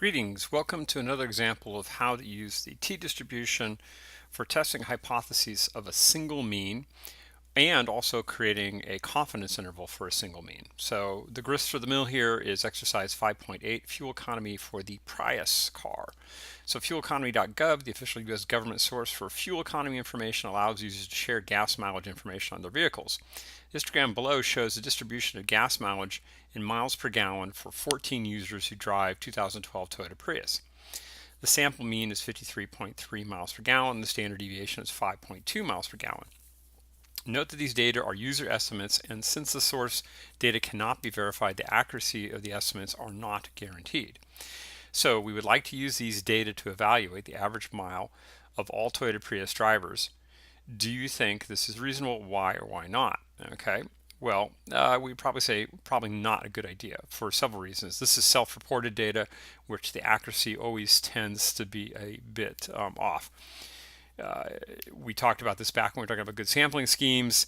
Greetings. Welcome to another example of how to use the t-distribution for testing hypotheses of a single mean and also creating a confidence interval for a single mean. So the grist for the mill here is exercise 5.8, fuel economy for the Prius car. So fueleconomy.gov, the official U.S. government source for fuel economy information, allows users to share gas mileage information on their vehicles. The histogram below shows the distribution of gas mileage in miles per gallon for 14 users who drive 2012 Toyota Prius. The sample mean is 53.3 miles per gallon, and the standard deviation is 5.2 miles per gallon. Note that these data are user estimates, and since the source data cannot be verified, the accuracy of the estimates are not guaranteed. So we would like to use these data to evaluate the average mile of all Toyota Prius drivers. Do you think this is reasonable? Why or why not? Okay. Well, we'd probably say probably not a good idea for several reasons. This is self-reported data, which the accuracy always tends to be a bit off. We talked about this back when we were talking about good sampling schemes.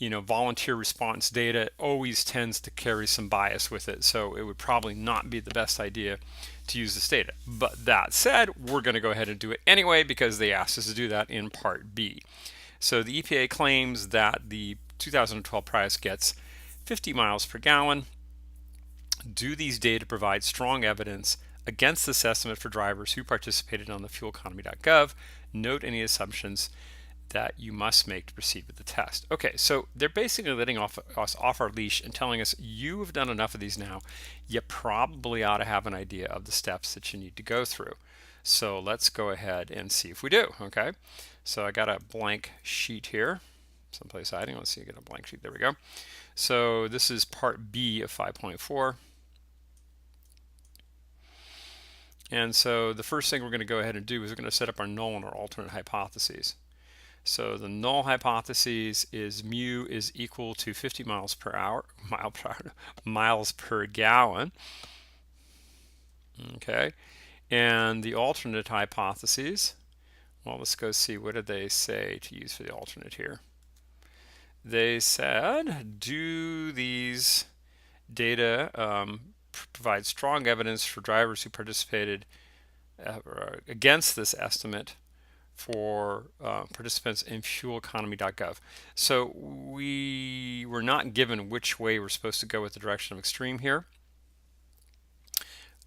Volunteer response data always tends to carry some bias with it, so it would probably not be the best idea to use this data. But that said, we're going to go ahead and do it anyway because they asked us to do that in Part B. So the EPA claims that the 2012 Prius gets 50 miles per gallon. Do these data provide strong evidence against this estimate for drivers who participated on the fueleconomy.gov? Note any assumptions that you must make to proceed with the test. Okay, so they're basically letting us off our leash and telling us you have done enough of these now. You probably ought to have an idea of the steps that you need to go through. So let's go ahead and see if we do. Okay, so I got a blank sheet here, someplace hiding. Let's see, I get a blank sheet. There we go. So this is part B of 5.4. And so the first thing we're going to go ahead and do is we're going to set up our null and our alternate hypotheses. So the null hypothesis is mu is equal to 50 miles per gallon. Okay, and the alternate hypotheses, well, let's go see, what did they say to use for the alternate here? They said, do these data provide strong evidence for drivers who participated against this estimate for participants in fueleconomy.gov. So we were not given which way we're supposed to go with the direction of extreme here.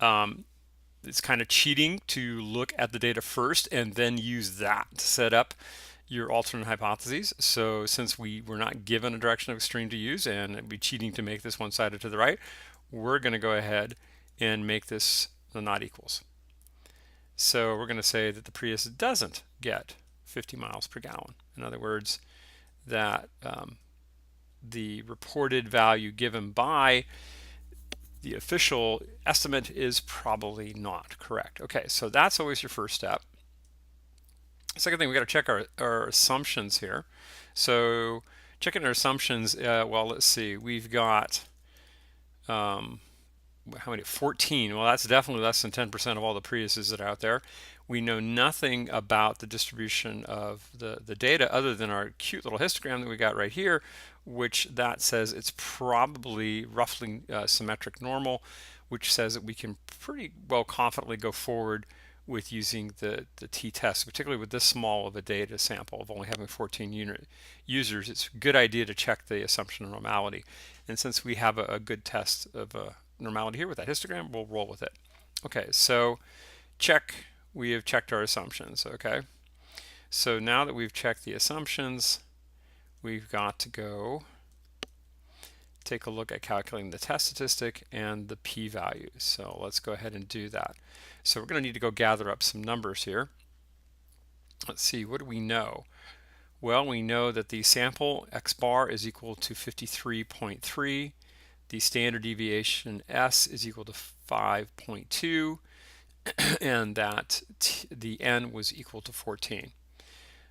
It's kind of cheating to look at the data first and then use that to set up your alternate hypotheses. So since we were not given a direction of extreme to use, and it'd be cheating to make this one-sided to the right, we're going to go ahead and make this the not equals. So we're going to say that the Prius doesn't get 50 miles per gallon. In other words, that the reported value given by the official estimate is probably not correct. Okay, so that's always your first step. Second thing, we got to check our assumptions here. So checking our assumptions, well, let's see, we've got how many? 14. Well, that's definitely less than 10% of all the Priuses that are out there. We know nothing about the distribution of the data other than our cute little histogram that we got right here, which that says it's probably roughly symmetric normal, which says that we can pretty well confidently go forward with using the t-test, particularly with this small of a data sample of only having 14 users. It's a good idea to check the assumption of normality. And since we have a good test of normality here with that histogram, we'll roll with it. Okay, so check. We have checked our assumptions. Okay, so now that we've checked the assumptions, we've got to go take a look at calculating the test statistic and the p-values. So let's go ahead and do that. So we're going to need to go gather up some numbers here. Let's see, what do we know? Well, we know that the sample x bar is equal to 53.3. The standard deviation S is equal to 5.2, and that the N was equal to 14.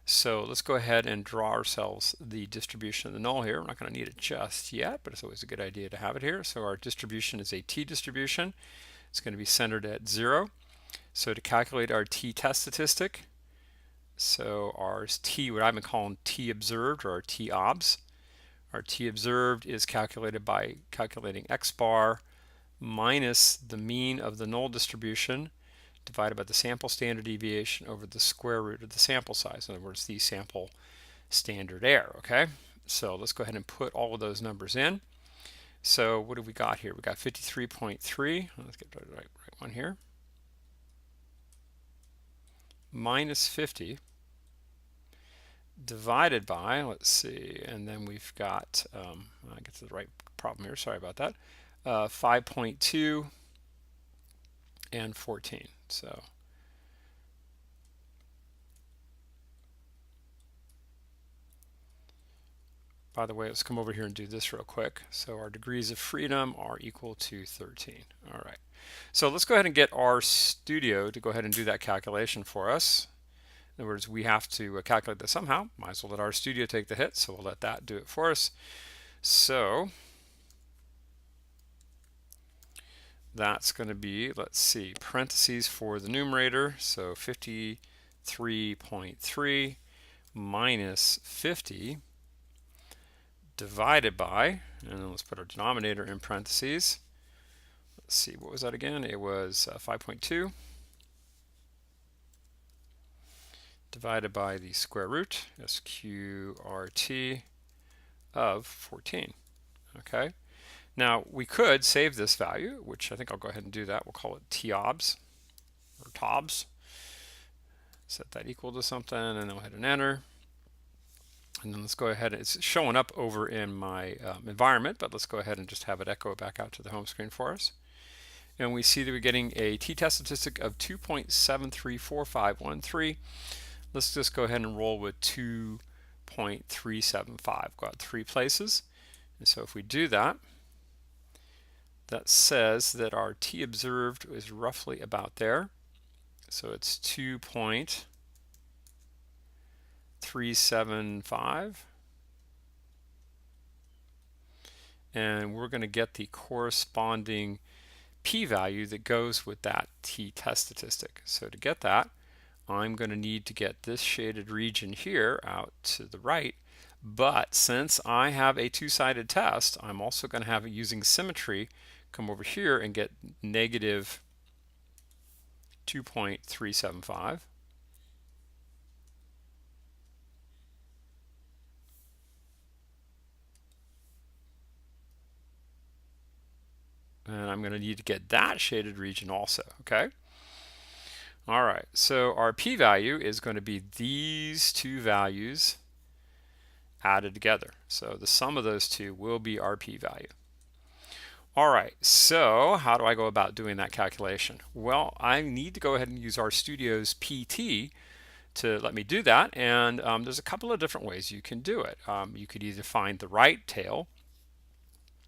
So let's go ahead and draw ourselves the distribution of the null here. We're not going to need it just yet, but it's always a good idea to have it here. So our distribution is a t-distribution. It's going to be centered at 0. So to calculate our t-test statistic, so our t, what I've been calling t-observed or our t-obs, our t-observed is calculated by calculating x bar minus the mean of the null distribution divided by the sample standard deviation over the square root of the sample size. In other words, the sample standard error, okay? So let's go ahead and put all of those numbers in. So what do we got here? We got 53.3. Let's get the right one here. Minus 50 divided by, let's see, and then we've got, I get to the right problem here, sorry about that, 5.2 and 14. So by the way, let's come over here and do this real quick. So our degrees of freedom are equal to 13. All right. So let's go ahead and get RStudio to go ahead and do that calculation for us. In other words, we have to calculate this somehow. Might as well let RStudio take the hit, so we'll let that do it for us. So that's going to be, let's see, parentheses for the numerator. So 53.3 minus 50 divided by, and then let's put our denominator in parentheses. Let's see, what was that again? It was 5.2 divided by the square root, SQRT, of 14. Okay. Now we could save this value, which I think I'll go ahead and do that. We'll call it TOBS or TOBS. Set that equal to something, and then we'll hit an enter. And then let's go ahead. It's showing up over in my environment, but let's go ahead and just have it echo back out to the home screen for us. And we see that we're getting a t-test statistic of 2.734513. Let's just go ahead and roll with 2.375. Got 3 places. And so if we do that, that says that our t observed is roughly about there. So it's 2.375. And we're going to get the corresponding p-value that goes with that t-test statistic. So to get that, I'm going to need to get this shaded region here out to the right. But since I have a two-sided test, I'm also going to have it using symmetry come over here and get negative 2.375. And I'm going to need to get that shaded region also, okay? All right, so our p-value is going to be these two values added together. So the sum of those two will be our p-value. All right, so how do I go about doing that calculation? Well, I need to go ahead and use RStudio's PT to let me do that, and there's a couple of different ways you can do it. You could either find the right tail.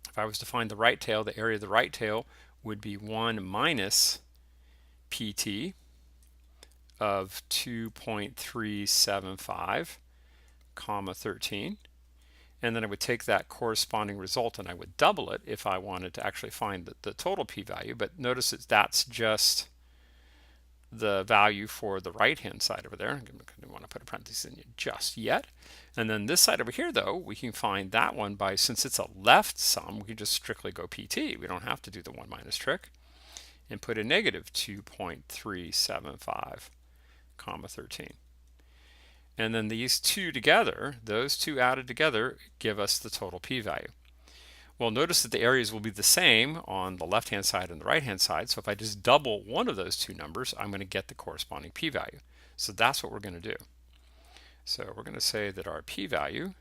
If I was to find the right tail, the area of the right tail would be 1 minus PT of 2.375, comma 13. And then I would take that corresponding result and I would double it if I wanted to actually find the total p-value. But notice that that's just the value for the right-hand side over there. I don't want to put a parenthesis in just yet. And then this side over here, though, we can find that one by, since it's a left sum, we can just strictly go PT. We don't have to do the 1 minus trick. And put a negative 2.375, comma 13. And then these two together, those two added together, give us the total p-value. Well, notice that the areas will be the same on the left-hand side and the right-hand side. So if I just double one of those two numbers, I'm going to get the corresponding p-value. So that's what we're going to do. So we're going to say that our p-value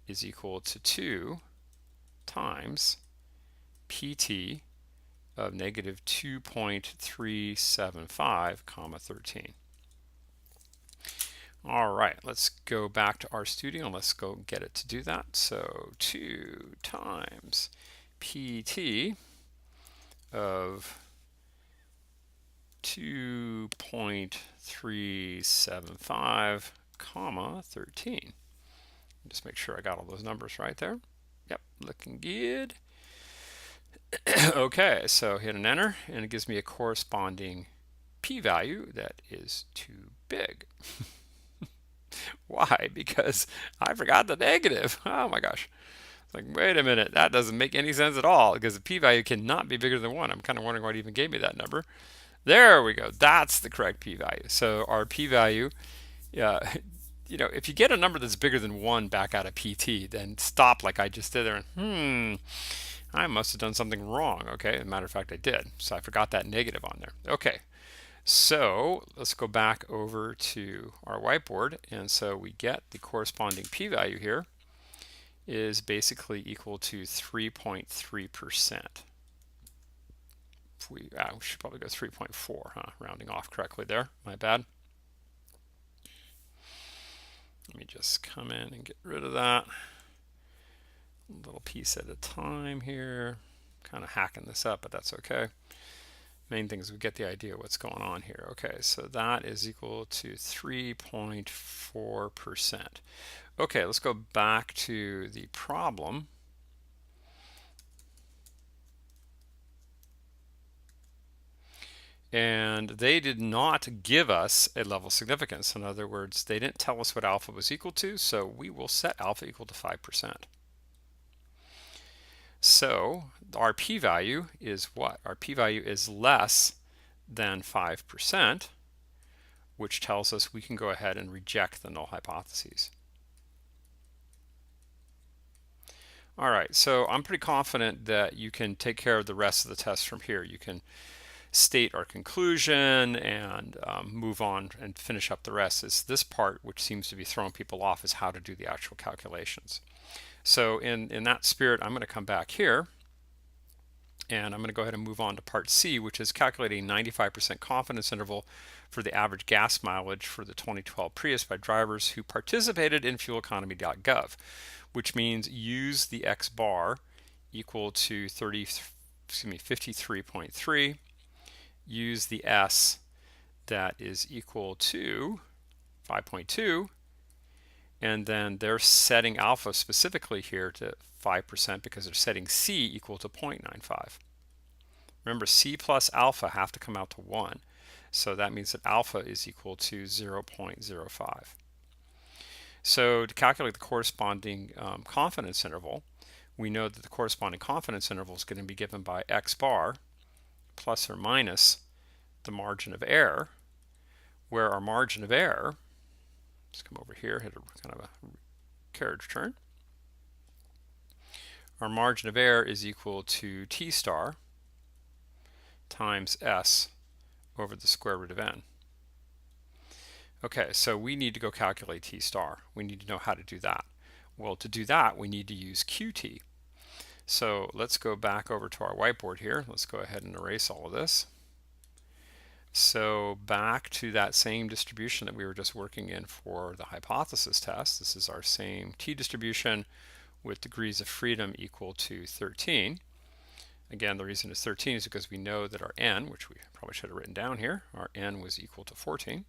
is equal to 2 times pt of negative 2.375, comma 13. All right, let's go back to RStudio and let's go get it to do that. So 2 times PT of 2.375, comma 13. Just make sure I got all those numbers right there. Yep, looking good. Okay, so hit an enter and it gives me a corresponding p-value that is too big. Why? Because I forgot the negative. Oh my gosh. It's like, wait a minute, that doesn't make any sense at all because the p-value cannot be bigger than 1. I'm kind of wondering why it even gave me that number. There we go. That's the correct p-value. So our p-value, if you get a number that's bigger than 1 back out of PT, then stop like I just did there. I must have done something wrong. Okay, as a matter of fact, I did. So I forgot that negative on there. Okay, so let's go back over to our whiteboard. And so we get the corresponding p-value here is basically equal to 3.3%. We should probably go 3.4, huh? Rounding off correctly there. My bad. Let me just come in and get rid of that. A little piece at a time here. Kind of hacking this up, but that's okay. Main thing is we get the idea of what's going on here. Okay, so that is equal to 3.4%. Okay, let's go back to the problem. And they did not give us a level of significance. In other words, they didn't tell us what alpha was equal to, so we will set alpha equal to 5%. So our p-value is what? Our p-value is less than 5%, which tells us we can go ahead and reject the null hypotheses. All right, so I'm pretty confident that you can take care of the rest of the test from here. You can state our conclusion and move on and finish up the rest. Is this part which seems to be throwing people off is how to do the actual calculations. So in that spirit, I'm going to come back here and I'm going to go ahead and move on to part C, which is calculating 95% confidence interval for the average gas mileage for the 2012 Prius by drivers who participated in fueleconomy.gov, which means use the X bar equal to 53.3, use the S that is equal to 5.2, and then they're setting alpha specifically here to 5% because they're setting C equal to 0.95. Remember, C plus alpha have to come out to 1. So that means that alpha is equal to 0.05. So to calculate the corresponding confidence interval, we know that the corresponding confidence interval is going to be given by X bar plus or minus the margin of error, where our margin of error, let's come over here, hit a kind of a carriage turn. Our margin of error is equal to T star times S over the square root of n. Okay, so we need to go calculate T star. We need to know how to do that. Well, to do that, we need to use QT. So let's go back over to our whiteboard here. Let's go ahead and erase all of this. So back to that same distribution that we were just working in for the hypothesis test. This is our same T distribution with degrees of freedom equal to 13. Again, the reason it's 13 is because we know that our n, which we probably should have written down here, our n was equal to 14.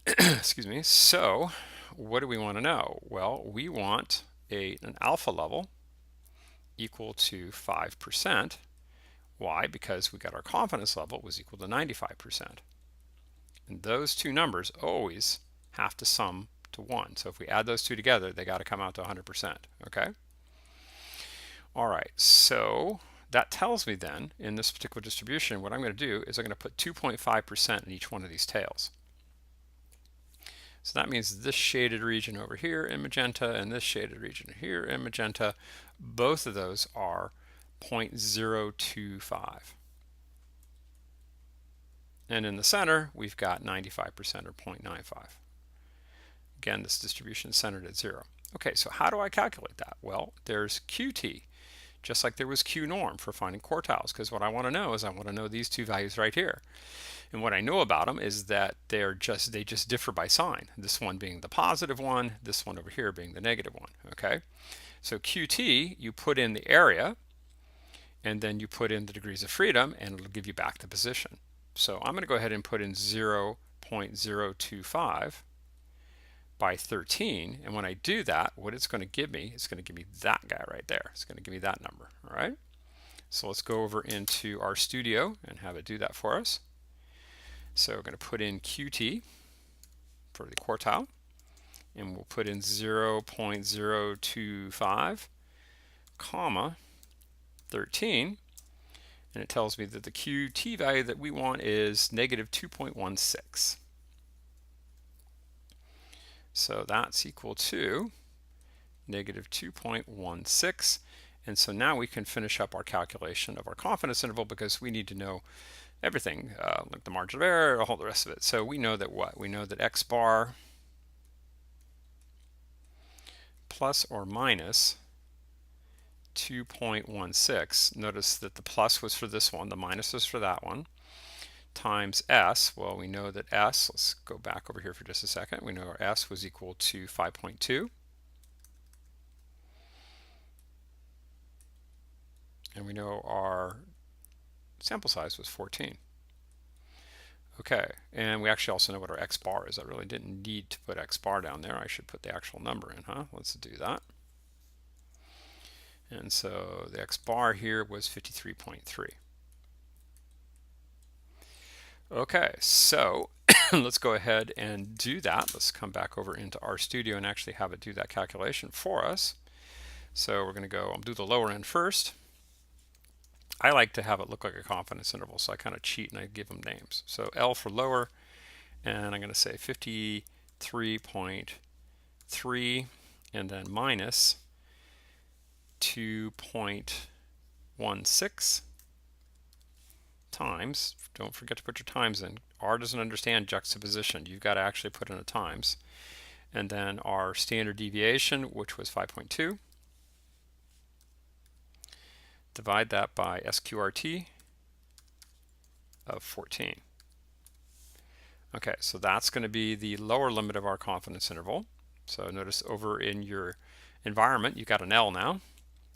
Excuse me. So what do we want to know? Well, we want an alpha level equal to 5%. Why? Because we got our confidence level was equal to 95%. And those two numbers always have to sum to 1. So if we add those two together, they got to come out to 100%. Okay? All right, so that tells me then, in this particular distribution, what I'm going to do is I'm going to put 2.5% in each one of these tails. So that means this shaded region over here in magenta and this shaded region here in magenta, both of those are 0.025. And in the center, we've got 95% or 0.95. Again, this distribution is centered at 0. Okay, so how do I calculate that? Well, there's QT, just like there was Q norm for finding quartiles, because what I want to know is I want to know these two values right here. And what I know about them is that they just differ by sign. This one being the positive one, this one over here being the negative one. Okay, so QT, you put in the area, and then you put in the degrees of freedom, and it'll give you back the position. So I'm going to go ahead and put in 0.025 by 13, and when I do that, what it's going to give me is going to give me that guy right there. It's going to give me that number. All right, so let's go over into our studio and have it do that for us. So we're going to put in QT for the quartile, and we'll put in 0.025 comma 13, And it tells me that the QT value that we want is negative 2.16. So that's equal to negative 2.16. And so now we can finish up our calculation of our confidence interval because we need to know everything, like the margin of error, all the rest of it. So we know that what? We know that x bar plus or minus 2.16. Notice that the plus was for this one, the minus was for that one, times s. Well, we know that s, let's go back over here for just a second. We know our s was equal to 5.2. And we know our sample size was 14. Okay, and we actually also know what our x bar is. I really didn't need to put x bar down there. I should put the actual number in, huh? Let's do that. And so the x bar here was 53.3. Okay, so let's go ahead and do that. Let's come back over into RStudio and actually have it do that calculation for us. So we're going to go, I'll do the lower end first. I like to have it look like a confidence interval, so I kind of cheat and I give them names. So L for lower, and I'm going to say 53.3 and then minus 2.16 times, don't forget to put your times in. R doesn't understand juxtaposition. You've got to actually put in a times. And then our standard deviation, which was 5.2. Divide that by SQRT of 14. Okay, so that's going to be the lower limit of our confidence interval. So notice over in your environment, you got an L now.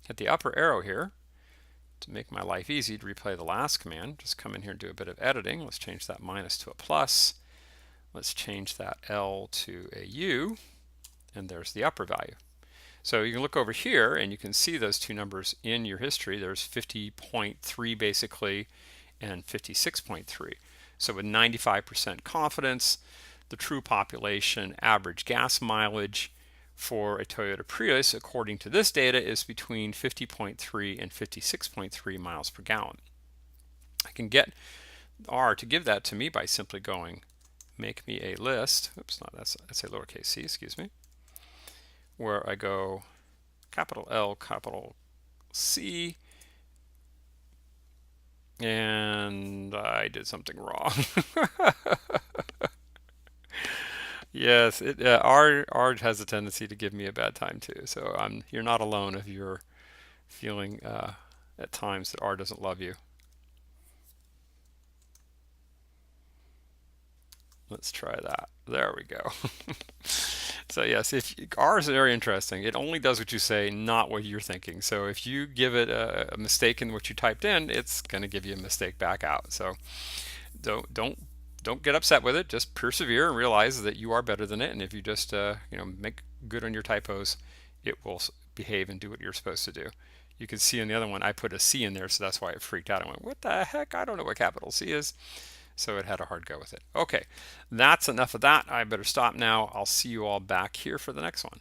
Hit the upper arrow here. To make my life easy to replay the last command, just come in here and do a bit of editing. Let's change that minus to a plus. Let's change that L to a U, and there's the upper value. So you can look over here and you can see those two numbers in your history. There's 50.3 basically and 56.3. So with 95% confidence, the true population average gas mileage for a Toyota Prius, according to this data, is between 50.3 and 56.3 miles per gallon. I can get R to give that to me by simply going, make me a list. Oops, not that's a lowercase c, excuse me. Where I go capital L, capital C, and I did something wrong. Yes, R has a tendency to give me a bad time too. So you're not alone if you're feeling at times that R doesn't love you. Let's try that. There we go. So yes, R is very interesting. It only does what you say, not what you're thinking. So if you give it a mistake in what you typed in, it's going to give you a mistake back out. So don't get upset with it. Just persevere and realize that you are better than it. And if you just make good on your typos, it will behave and do what you're supposed to do. You can see in the other one, I put a C in there, so that's why it freaked out. I went, what the heck? I don't know what capital C is. So it had a hard go with it. Okay, that's enough of that. I better stop now. I'll see you all back here for the next one.